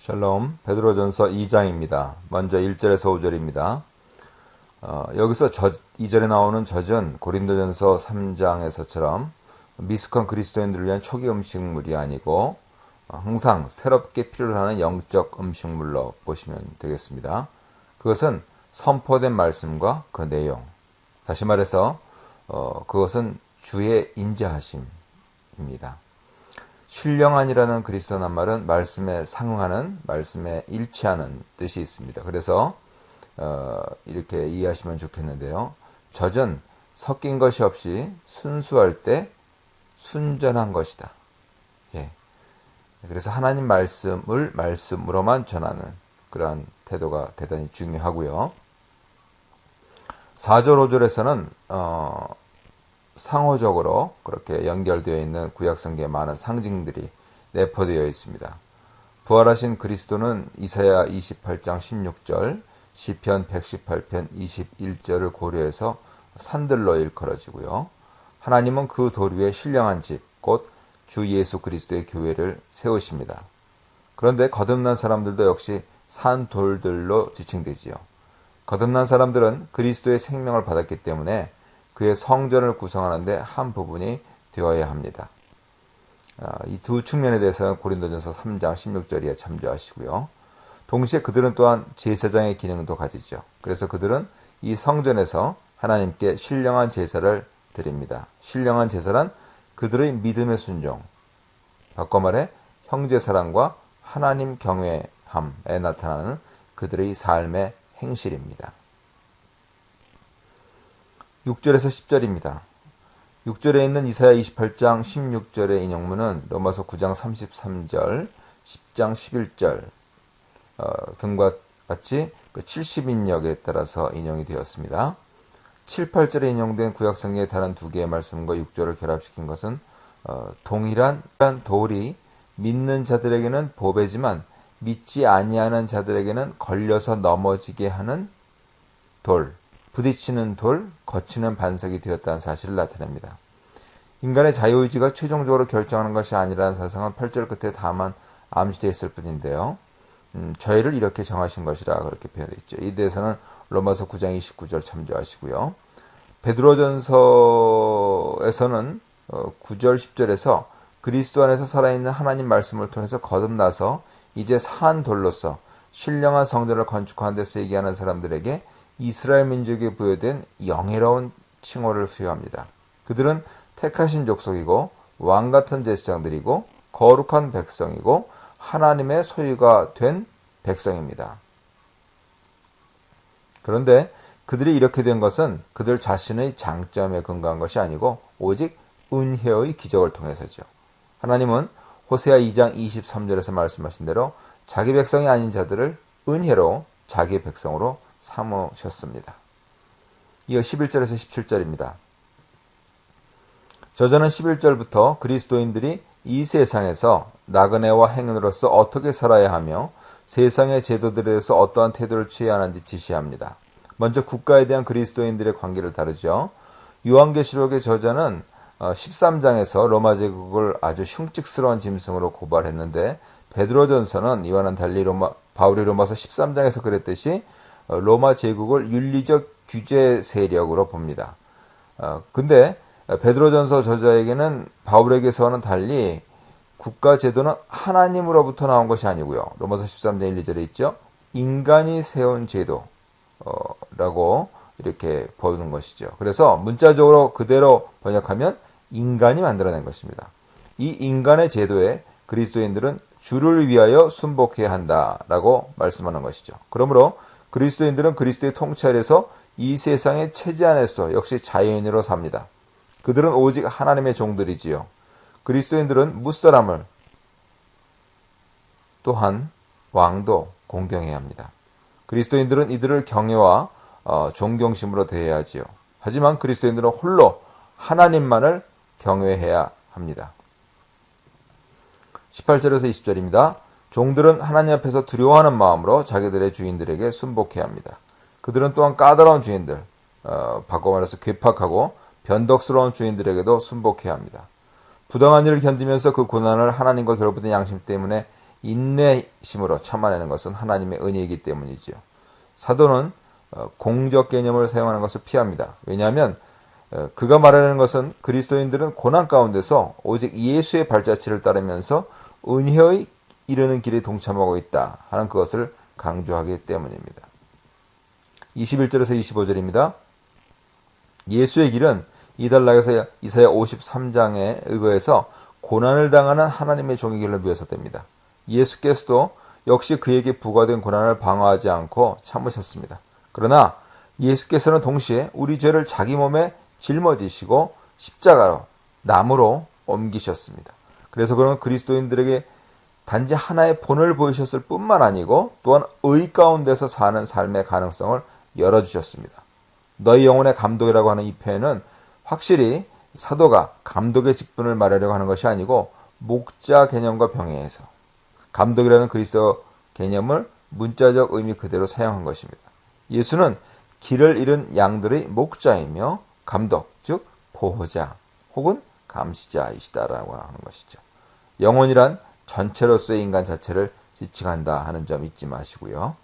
샬롬, 베드로전서 2장입니다. 먼저 1절에서 5절입니다. 여기서 2절에 나오는 젖은 고린도전서 3장에서처럼 미숙한 그리스도인들을 위한 초기 음식물이 아니고 항상 새롭게 필요로 하는 영적 음식물로 보시면 되겠습니다. 그것은 선포된 말씀과 그 내용, 다시 말해서 그것은 주의 인자하심입니다. 신령한이라는 그리스어 낱말은 말씀에 상응하는, 말씀에 일치하는 뜻이 있습니다. 그래서 이렇게 이해하시면 좋겠는데요. 젖은 섞인 것이 없이 순수할 때 순전한 것이다. 예. 그래서 하나님 말씀을 말씀으로만 전하는 그러한 태도가 대단히 중요하고요. 4절, 5절에서는 상호적으로 그렇게 연결되어 있는 구약성경의 많은 상징들이 내포되어 있습니다. 부활하신 그리스도는 이사야 28장 16절, 시편 118편 21절을 고려해서 산들로 일컬어지고요. 하나님은 그 돌 위에 신령한 집, 곧 주 예수 그리스도의 교회를 세우십니다. 그런데 거듭난 사람들도 역시 산 돌들로 지칭되지요. 거듭난 사람들은 그리스도의 생명을 받았기 때문에 그의 성전을 구성하는데 한 부분이 되어야 합니다. 이 두 측면에 대해서는 고린도전서 3장 16절에 참조하시고요. 동시에 그들은 또한 제사장의 기능도 가지죠. 그래서 그들은 이 성전에서 하나님께 신령한 제사를 드립니다. 신령한 제사란 그들의 믿음의 순종, 바꿔 말해 형제사랑과 하나님 경외함에 나타나는 그들의 삶의 행실입니다. 6절에서 10절입니다. 6절에 있는 이사야 28장 16절의 인용문은 로마서 9장 33절, 10장 11절 등과 같이 70인역에 따라서 인용이 되었습니다. 7, 8절에 인용된 구약성경의 다른 두 개의 말씀과 6절을 결합시킨 것은 동일한 돌이 믿는 자들에게는 보배지만 믿지 아니하는 자들에게는 걸려서 넘어지게 하는 돌, 부딪히는 돌, 거치는 반석이 되었다는 사실을 나타냅니다. 인간의 자유의지가 최종적으로 결정하는 것이 아니라는 사상은 8절 끝에 다만 암시되어 있을 뿐인데요. 저희를 이렇게 정하신 것이라 그렇게 표현되어 있죠. 이 대해서는 로마서 9장 29절 참조하시고요. 베드로전서에서는 9절 10절에서 그리스도 안에서 살아있는 하나님 말씀을 통해서 거듭나서 이제 산 돌로서 신령한 성전을 건축하는 데 쓰이게 하는 사람들에게 이스라엘 민족에 부여된 영예로운 칭호를 수여합니다. 그들은 택하신 족속이고 왕같은 제사장들이고 거룩한 백성이고 하나님의 소유가 된 백성입니다. 그런데 그들이 이렇게 된 것은 그들 자신의 장점에 근거한 것이 아니고 오직 은혜의 기적을 통해서죠. 하나님은 호세아 2장 23절에서 말씀하신 대로 자기 백성이 아닌 자들을 은혜로 자기 백성으로 삼으셨습니다. 이어 11절에서 17절입니다. 저자는 11절부터 그리스도인들이 이 세상에서 나그네와 행인으로서 어떻게 살아야 하며 세상의 제도들에 대해서 어떠한 태도를 취해야 하는지 지시합니다. 먼저 국가에 대한 그리스도인들의 관계를 다루죠. 요한계시록의 저자는 13장에서 로마 제국을 아주 흉측스러운 짐승으로 고발했는데 베드로전서는 이와는 달리 바울이 로마서 13장에서 그랬듯이 로마 제국을 윤리적 규제 세력으로 봅니다. 근데 베드로전서 저자에게는 바울에게서는 달리 국가 제도는 하나님으로부터 나온 것이 아니고요. 로마서 13장 1, 2절에 있죠. 인간이 세운 제도라고 이렇게 보는 것이죠. 그래서 문자적으로 그대로 번역하면 인간이 만들어낸 것입니다. 이 인간의 제도에 그리스도인들은 주를 위하여 순복해야 한다라고 말씀하는 것이죠. 그러므로 그리스도인들은 그리스도의 통찰에서 이 세상의 체제 안에서도 역시 자유인으로 삽니다. 그들은 오직 하나님의 종들이지요. 그리스도인들은 무사람을 또한 왕도 공경해야 합니다. 그리스도인들은 이들을 경외와 존경심으로 대해야 하지요. 하지만 그리스도인들은 홀로 하나님만을 경외해야 합니다. 18절에서 20절입니다. 종들은 하나님 앞에서 두려워하는 마음으로 자기들의 주인들에게 순복해야 합니다. 그들은 또한 까다로운 주인들, 바꿔 말해서 괴팍하고 변덕스러운 주인들에게도 순복해야 합니다. 부당한 일을 견디면서 그 고난을 하나님과 결부된 양심 때문에 인내심으로 참아내는 것은 하나님의 은혜이기 때문이지요. 사도는 공적 개념을 사용하는 것을 피합니다. 왜냐하면 그가 말하는 것은 그리스도인들은 고난 가운데서 오직 예수의 발자취를 따르면서 은혜의 이르는 길에 동참하고 있다 하는 그것을 강조하기 때문입니다. 21절에서 25절입니다. 예수의 길은 이달락에서 이사야 53장에 의거해서 고난을 당하는 하나님의 종의 길로 묘사됩니다. 예수께서도 역시 그에게 부과된 고난을 방어하지 않고 참으셨습니다. 그러나 예수께서는 동시에 우리 죄를 자기 몸에 짊어지시고 십자가로 나무로 옮기셨습니다. 그래서 그는 그리스도인들에게 단지 하나의 본을 보이셨을 뿐만 아니고 또한 의 가운데서 사는 삶의 가능성을 열어주셨습니다. 너희 영혼의 감독이라고 하는 이 표현은 확실히 사도가 감독의 직분을 말하려고 하는 것이 아니고 목자 개념과 병행해서 감독이라는 그리스도 개념을 문자적 의미 그대로 사용한 것입니다. 예수는 길을 잃은 양들의 목자이며 감독, 즉 보호자 혹은 감시자이시다라고 하는 것이죠. 영혼이란 전체로서의 인간 자체를 지칭한다 하는 점 잊지 마시고요.